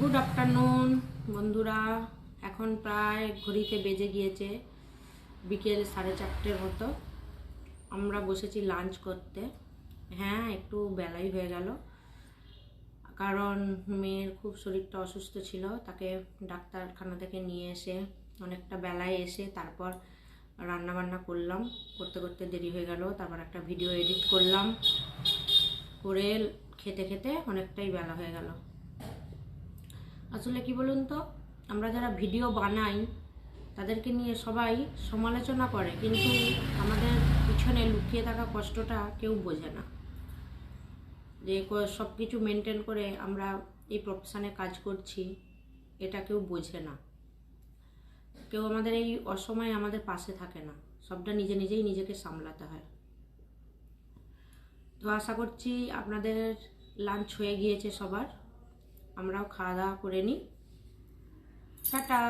Good afternoon বন্ধুরা। এখন প্রায় ঘড়িতে বেজে গিয়েছে বিকেল 4:30 মতো। আমরা বসেছি লাঞ্চ করতে। হ্যাঁ, একটু বেলাই হয়ে গেল, কারণ মেয়ের খুব শরীরটা অসুস্থ ছিল। তাকে ডাক্তারখানা থেকে নিয়ে এসে অনেকটা বেলায় এসে তারপর রান্না বান্না করলাম। করতে করতে দেরি হয়ে গেল। তারপর একটা ভিডিও এডিট করলাম, করে খেতে খেতে অনেকটাই বেলা হয়ে গেল। আসলে কি বলুন তো, আমরা যারা ভিডিও বানাই তাদেরকে নিয়ে সবাই সমালোচনা করে, কিন্তু আমাদের পিছনে লুকিয়ে থাকা কষ্টটা কেউ বোঝে না। যে সব কিছু মেনটেন করে আমরা এই প্রফেশনে কাজ করছি, এটা কেউ বোঝে না। কেউ আমাদের এই অসময়ে আমাদের পাশে থাকে না। সবটা নিজেই নিজেকে সামলাতে হয়। তো আশা করছি আপনাদের লাঞ্চ হয়ে গিয়েছে সবার। আমরাও খাওয়া দাওয়া করে নিই। টাটা।